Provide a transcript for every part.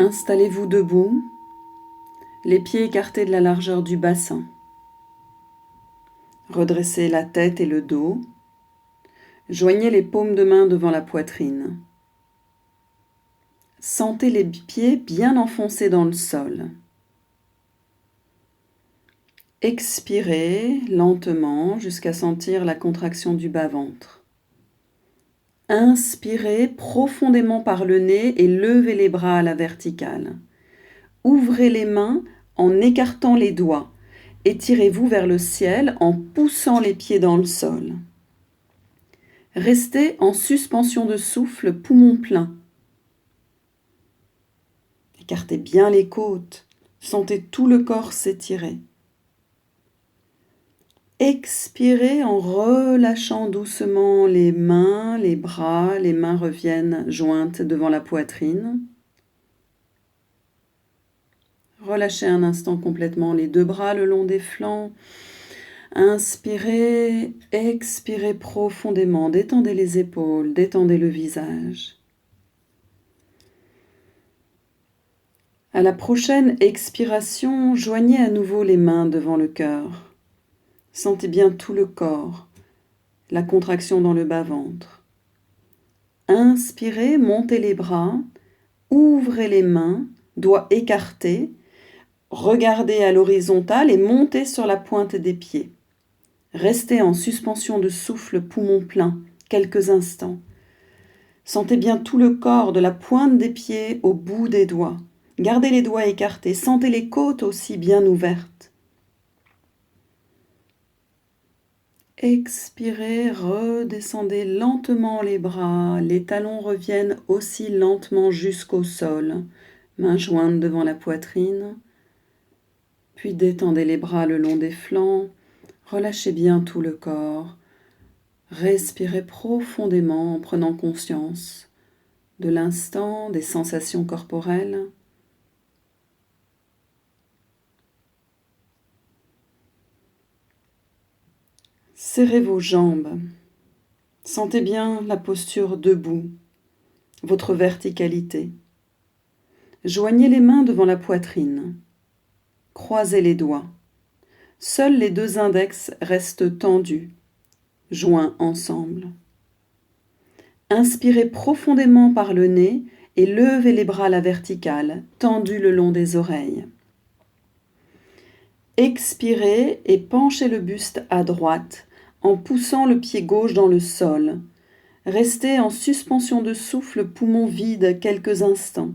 Installez-vous debout, les pieds écartés de la largeur du bassin. Redressez la tête et le dos. Joignez les paumes de main devant la poitrine. Sentez les pieds bien enfoncés dans le sol. Expirez lentement jusqu'à sentir la contraction du bas-ventre. Inspirez profondément par le nez et levez les bras à la verticale. Ouvrez les mains en écartant les doigts. Étirez-vous vers le ciel en poussant les pieds dans le sol. Restez en suspension de souffle, poumon plein. Écartez bien les côtes. Sentez tout le corps s'étirer. Expirez en relâchant doucement les mains, les bras. Les mains reviennent jointes devant la poitrine. Relâchez un instant complètement les deux bras le long des flancs. Inspirez, expirez profondément. Détendez les épaules, détendez le visage. À la prochaine expiration, joignez à nouveau les mains devant le cœur. Sentez bien tout le corps, la contraction dans le bas-ventre. Inspirez, montez les bras, ouvrez les mains, doigts écartés, regardez à l'horizontale et montez sur la pointe des pieds. Restez en suspension de souffle, poumon plein, quelques instants. Sentez bien tout le corps, de la pointe des pieds au bout des doigts. Gardez les doigts écartés, sentez les côtes aussi bien ouvertes. Expirez, redescendez lentement les bras, les talons reviennent aussi lentement jusqu'au sol, mains jointes devant la poitrine, puis détendez les bras le long des flancs, relâchez bien tout le corps, respirez profondément en prenant conscience de l'instant, des sensations corporelles. Serrez vos jambes. Sentez bien la posture debout, votre verticalité. Joignez les mains devant la poitrine. Croisez les doigts. Seuls les deux index restent tendus, joints ensemble. Inspirez profondément par le nez et levez les bras à la verticale, tendus le long des oreilles. Expirez et penchez le buste à droite en poussant le pied gauche dans le sol. Restez en suspension de souffle, poumon vide quelques instants.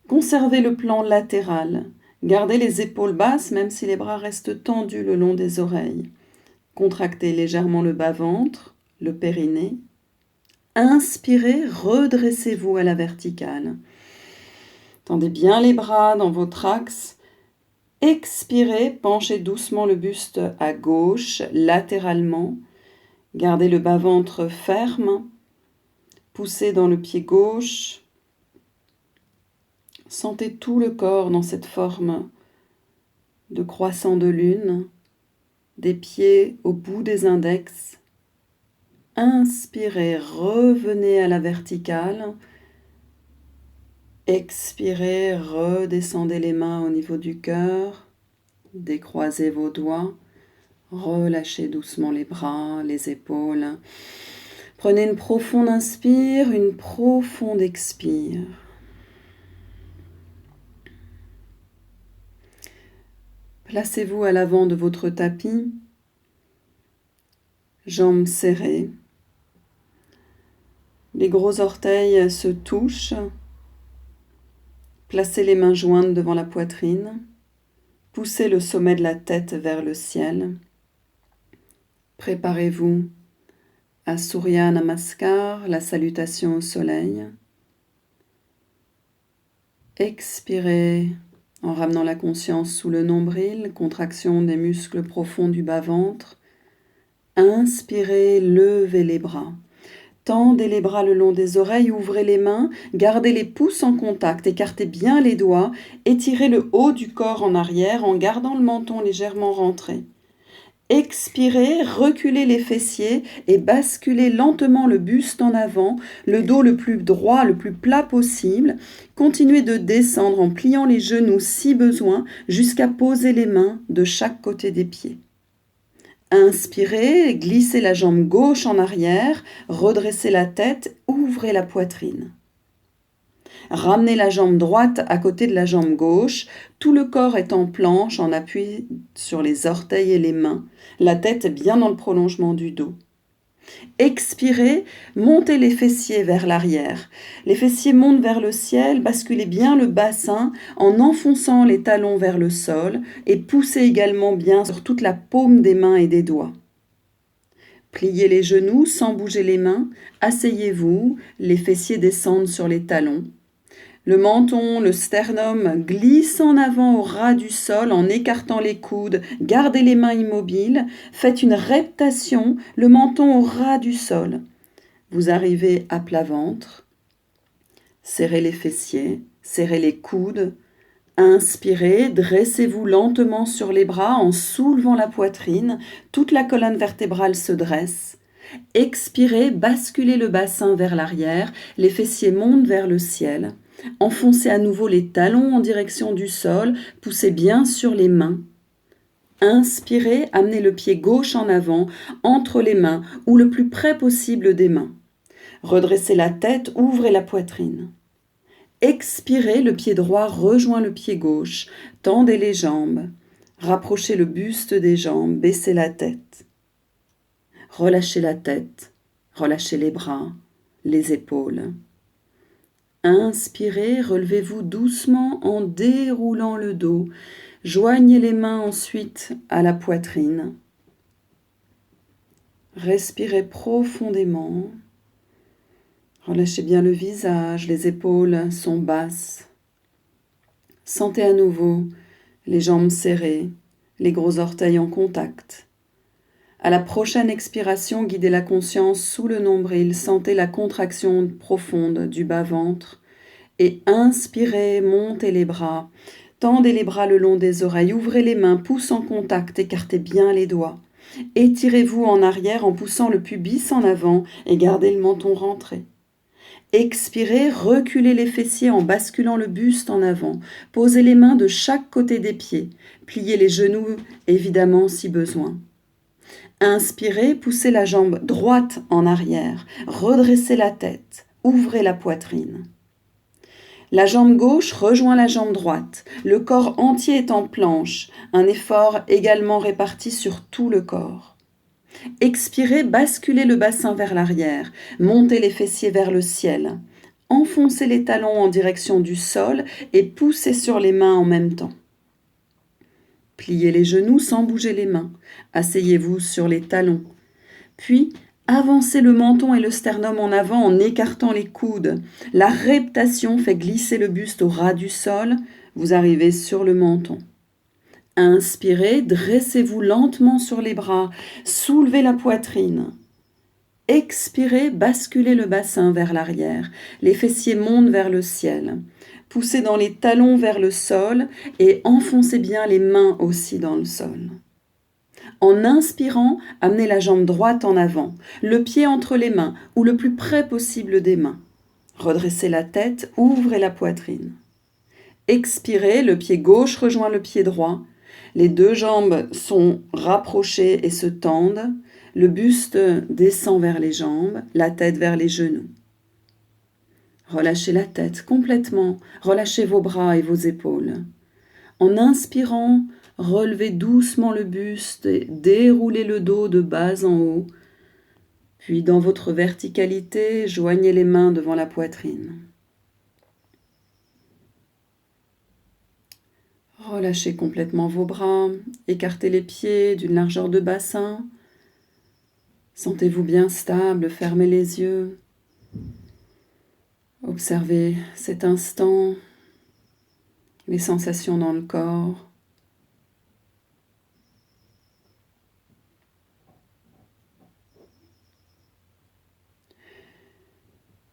Conservez le plan latéral. Gardez les épaules basses même si les bras restent tendus le long des oreilles. Contractez légèrement le bas-ventre, le périnée. Inspirez, redressez-vous à la verticale. Tendez bien les bras dans votre axe. Expirez, penchez doucement le buste à gauche, latéralement. Gardez le bas-ventre ferme. Poussez dans le pied gauche. Sentez tout le corps dans cette forme de croissant de lune. Des pieds au bout des index. Inspirez, revenez à la verticale. Expirez, redescendez les mains au niveau du cœur. Décroisez vos doigts. Relâchez doucement les bras, les épaules. Prenez une profonde inspire, une profonde expire. Placez-vous à l'avant de votre tapis, jambes serrées. Les gros orteils se touchent. Placez les mains jointes devant la poitrine. Poussez le sommet de la tête vers le ciel. Préparez-vous à Surya Namaskar, la salutation au soleil. Expirez en ramenant la conscience sous le nombril, contraction des muscles profonds du bas-ventre. Inspirez, levez les bras. Tendez les bras le long des oreilles, ouvrez les mains, gardez les pouces en contact, écartez bien les doigts, étirez le haut du corps en arrière en gardant le menton légèrement rentré. Expirez, reculez les fessiers et basculez lentement le buste en avant, le dos le plus droit, le plus plat possible. Continuez de descendre en pliant les genoux si besoin jusqu'à poser les mains de chaque côté des pieds. Inspirez, glissez la jambe gauche en arrière, redressez la tête, ouvrez la poitrine. Ramenez la jambe droite à côté de la jambe gauche, tout le corps est en planche en appui sur les orteils et les mains, la tête bien dans le prolongement du dos. Expirez, montez les fessiers vers l'arrière. Les fessiers montent vers le ciel, basculez bien le bassin en enfonçant les talons vers le sol et poussez également bien sur toute la paume des mains et des doigts. Pliez les genoux sans bouger les mains, asseyez-vous, les fessiers descendent sur les talons. Le menton, le sternum glisse en avant au ras du sol en écartant les coudes. Gardez les mains immobiles. Faites une reptation, le menton au ras du sol. Vous arrivez à plat ventre. Serrez les fessiers, serrez les coudes. Inspirez, dressez-vous lentement sur les bras en soulevant la poitrine. Toute la colonne vertébrale se dresse. Expirez, basculez le bassin vers l'arrière. Les fessiers montent vers le ciel. Enfoncez à nouveau les talons en direction du sol, poussez bien sur les mains. Inspirez, amenez le pied gauche en avant, entre les mains ou le plus près possible des mains. Redressez la tête, ouvrez la poitrine. Expirez, le pied droit rejoint le pied gauche, tendez les jambes. Rapprochez le buste des jambes, baissez la tête. Relâchez la tête, relâchez les bras, les épaules. Inspirez, relevez-vous doucement en déroulant le dos. Joignez les mains ensuite à la poitrine. Respirez profondément. Relâchez bien le visage, les épaules sont basses. Sentez à nouveau les jambes serrées, les gros orteils en contact. À la prochaine expiration, guidez la conscience sous le nombril, sentez la contraction profonde du bas-ventre et inspirez, montez les bras, tendez les bras le long des oreilles, ouvrez les mains, pouces en contact, écartez bien les doigts. Étirez-vous en arrière en poussant le pubis en avant et gardez le menton rentré. Expirez, reculez les fessiers en basculant le buste en avant, posez les mains de chaque côté des pieds, pliez les genoux évidemment si besoin. Inspirez, poussez la jambe droite en arrière, redressez la tête, ouvrez la poitrine. La jambe gauche rejoint la jambe droite, le corps entier est en planche, un effort également réparti sur tout le corps. Expirez, basculez le bassin vers l'arrière, montez les fessiers vers le ciel, enfoncez les talons en direction du sol et poussez sur les mains en même temps. Pliez les genoux sans bouger les mains. Asseyez-vous sur les talons. Puis, avancez le menton et le sternum en avant en écartant les coudes. La reptation fait glisser le buste au ras du sol. Vous arrivez sur le menton. Inspirez, dressez-vous lentement sur les bras. Soulevez la poitrine. Expirez, basculez le bassin vers l'arrière. Les fessiers montent vers le ciel. Poussez dans les talons vers le sol et enfoncez bien les mains aussi dans le sol. En inspirant, amenez la jambe droite en avant, le pied entre les mains ou le plus près possible des mains. Redressez la tête, ouvrez la poitrine. Expirez, le pied gauche rejoint le pied droit. Les deux jambes sont rapprochées et se tendent. Le buste descend vers les jambes, la tête vers les genoux. Relâchez la tête complètement, relâchez vos bras et vos épaules. En inspirant, relevez doucement le buste et déroulez le dos de bas en haut. Puis dans votre verticalité, joignez les mains devant la poitrine. Relâchez complètement vos bras, écartez les pieds d'une largeur de bassin. Sentez-vous bien stable, fermez les yeux. Observez cet instant, les sensations dans le corps.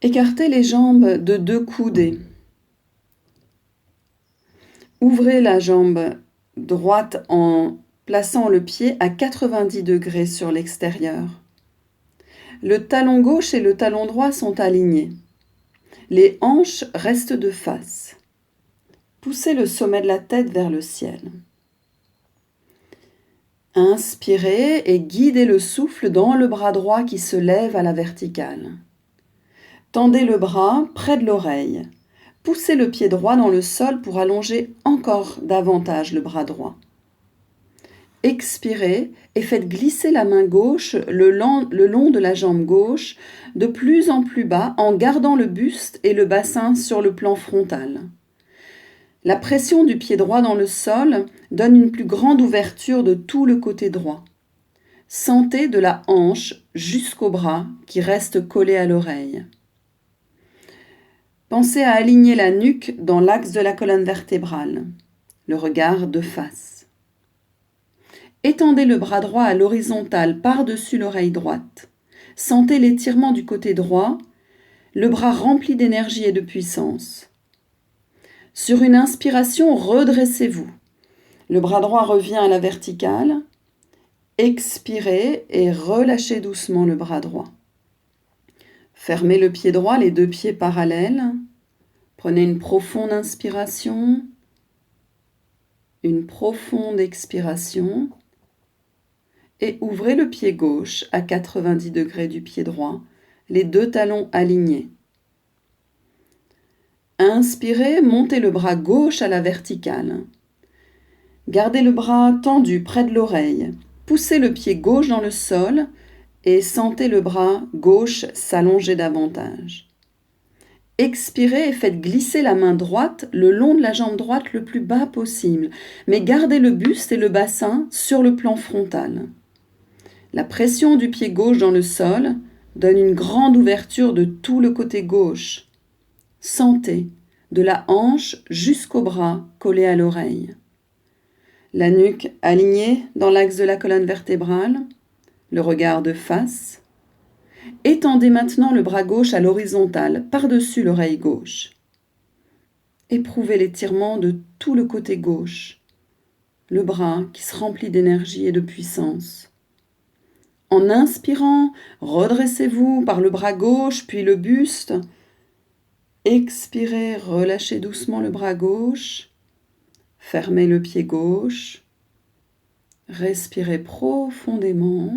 Écartez les jambes de 2 coudées. Ouvrez la jambe droite en plaçant le pied à 90 degrés sur l'extérieur. Le talon gauche et le talon droit sont alignés. Les hanches restent de face. Poussez le sommet de la tête vers le ciel. Inspirez et guidez le souffle dans le bras droit qui se lève à la verticale. Tendez le bras près de l'oreille. Poussez le pied droit dans le sol pour allonger encore davantage le bras droit. Expirez et faites glisser la main gauche le long de la jambe gauche de plus en plus bas en gardant le buste et le bassin sur le plan frontal. La pression du pied droit dans le sol donne une plus grande ouverture de tout le côté droit. Sentez de la hanche jusqu'au bras qui reste collé à l'oreille. Pensez à aligner la nuque dans l'axe de la colonne vertébrale, le regard de face. Étendez le bras droit à l'horizontale par-dessus l'oreille droite. Sentez l'étirement du côté droit, le bras rempli d'énergie et de puissance. Sur une inspiration, redressez-vous. Le bras droit revient à la verticale. Expirez et relâchez doucement le bras droit. Fermez le pied droit, les deux pieds parallèles. Prenez une profonde inspiration, une profonde expiration et ouvrez le pied gauche à 90 degrés du pied droit, les deux talons alignés. Inspirez, montez le bras gauche à la verticale. Gardez le bras tendu près de l'oreille. Poussez le pied gauche dans le sol et sentez le bras gauche s'allonger davantage. Expirez et faites glisser la main droite le long de la jambe droite le plus bas possible, mais gardez le buste et le bassin sur le plan frontal. La pression du pied gauche dans le sol donne une grande ouverture de tout le côté gauche. Sentez de la hanche jusqu'au bras collé à l'oreille. La nuque alignée dans l'axe de la colonne vertébrale, le regard de face. Étendez maintenant le bras gauche à l'horizontale, par-dessus l'oreille gauche. Éprouvez l'étirement de tout le côté gauche, le bras qui se remplit d'énergie et de puissance. En inspirant, redressez-vous par le bras gauche, puis le buste. Expirez, relâchez doucement le bras gauche. Fermez le pied gauche. Respirez profondément.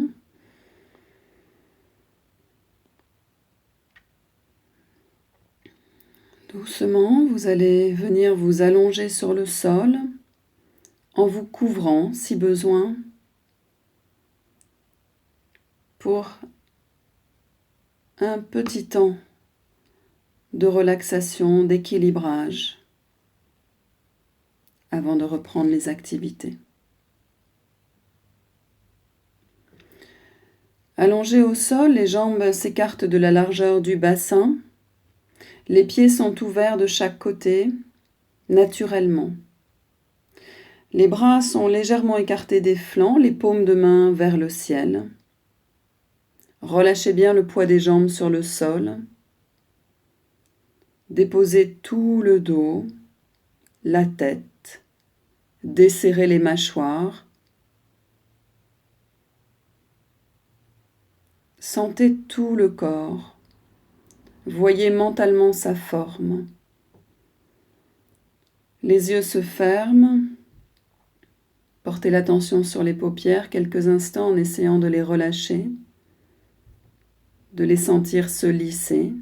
Doucement, vous allez venir vous allonger sur le sol en vous couvrant si besoin pour un petit temps de relaxation, d'équilibrage avant de reprendre les activités. Allongés au sol, les jambes s'écartent de la largeur du bassin. Les pieds sont ouverts de chaque côté, naturellement. Les bras sont légèrement écartés des flancs, les paumes de main vers le ciel. Relâchez bien le poids des jambes sur le sol. Déposez tout le dos, la tête. Desserrez les mâchoires. Sentez tout le corps. Voyez mentalement sa forme. Les yeux se ferment. Portez l'attention sur les paupières quelques instants en essayant de les relâcher, de les sentir se lisser.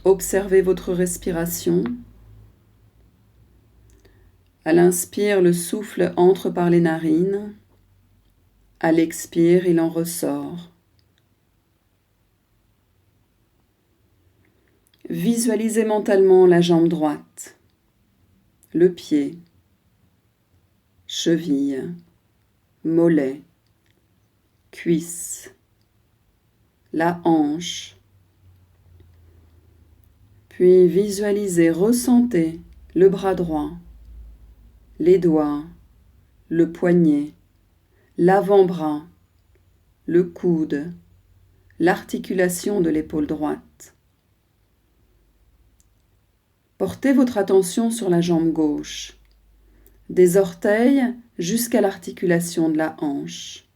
Observez votre respiration. À l'inspire, le souffle entre par les narines. À l'expire, il en ressort. Visualisez mentalement la jambe droite, le pied, cheville, mollet, cuisse, la hanche. Puis visualisez, ressentez le bras droit, les doigts, le poignet, l'avant-bras, le coude, l'articulation de l'épaule droite. Portez votre attention sur la jambe gauche, des orteils jusqu'à l'articulation de la hanche.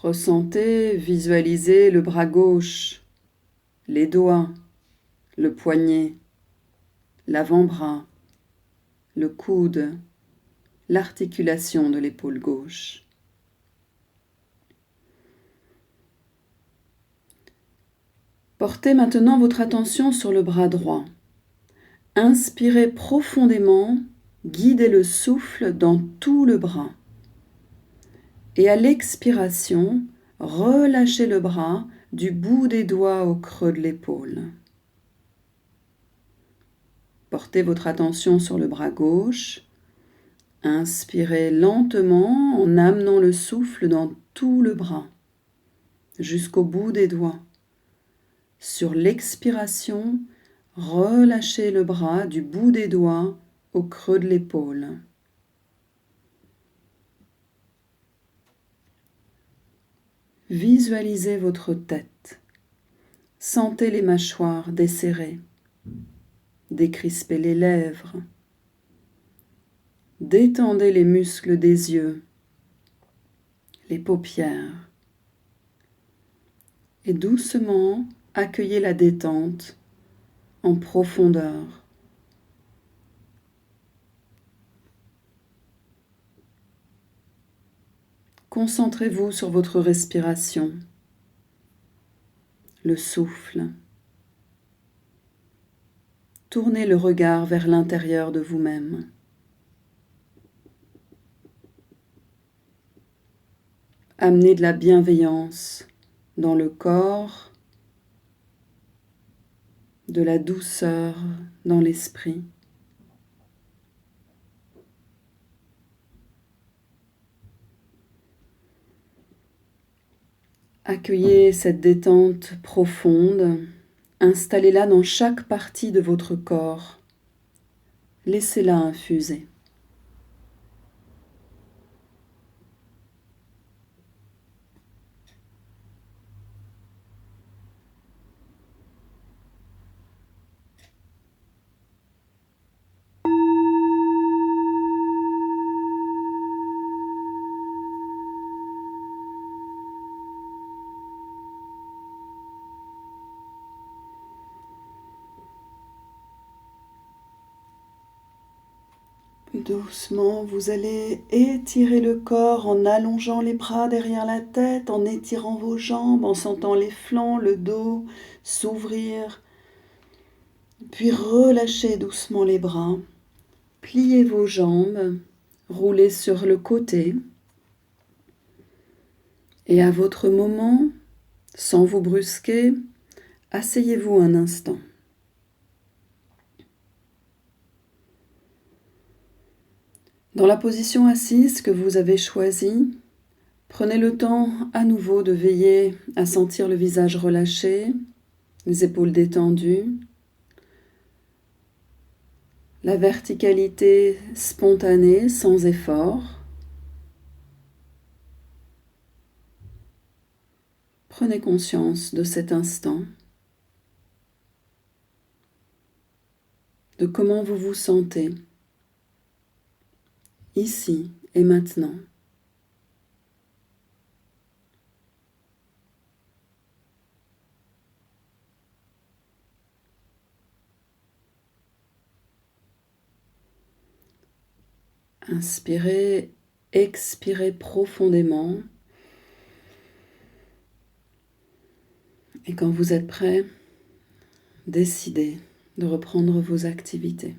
Ressentez, visualisez le bras gauche, les doigts, le poignet, l'avant-bras, le coude, l'articulation de l'épaule gauche. Portez maintenant votre attention sur le bras droit. Inspirez profondément, guidez le souffle dans tout le bras. Et à l'expiration, relâchez le bras du bout des doigts au creux de l'épaule. Portez votre attention sur le bras gauche. Inspirez lentement en amenant le souffle dans tout le bras, jusqu'au bout des doigts. Sur l'expiration, relâchez le bras du bout des doigts au creux de l'épaule. Visualisez votre tête. Sentez les mâchoires desserrées. Décrispez les lèvres. Détendez les muscles des yeux, les paupières. Et doucement, accueillez la détente en profondeur. Concentrez-vous sur votre respiration, le souffle. Tournez le regard vers l'intérieur de vous-même. Amenez de la bienveillance dans le corps, de la douceur dans l'esprit. Accueillez cette détente profonde, installez-la dans chaque partie de votre corps. Laissez-la infuser. Doucement, vous allez étirer le corps en allongeant les bras derrière la tête, en étirant vos jambes, en sentant les flancs, le dos s'ouvrir. Puis relâchez doucement les bras. Pliez vos jambes, roulez sur le côté. Et à votre moment, sans vous brusquer, asseyez-vous un instant. Dans la position assise que vous avez choisie, prenez le temps à nouveau de veiller à sentir le visage relâché, les épaules détendues, la verticalité spontanée sans effort. Prenez conscience de cet instant, de comment vous vous sentez, ici et maintenant. Inspirez, expirez profondément. Et quand vous êtes prêt, décidez de reprendre vos activités.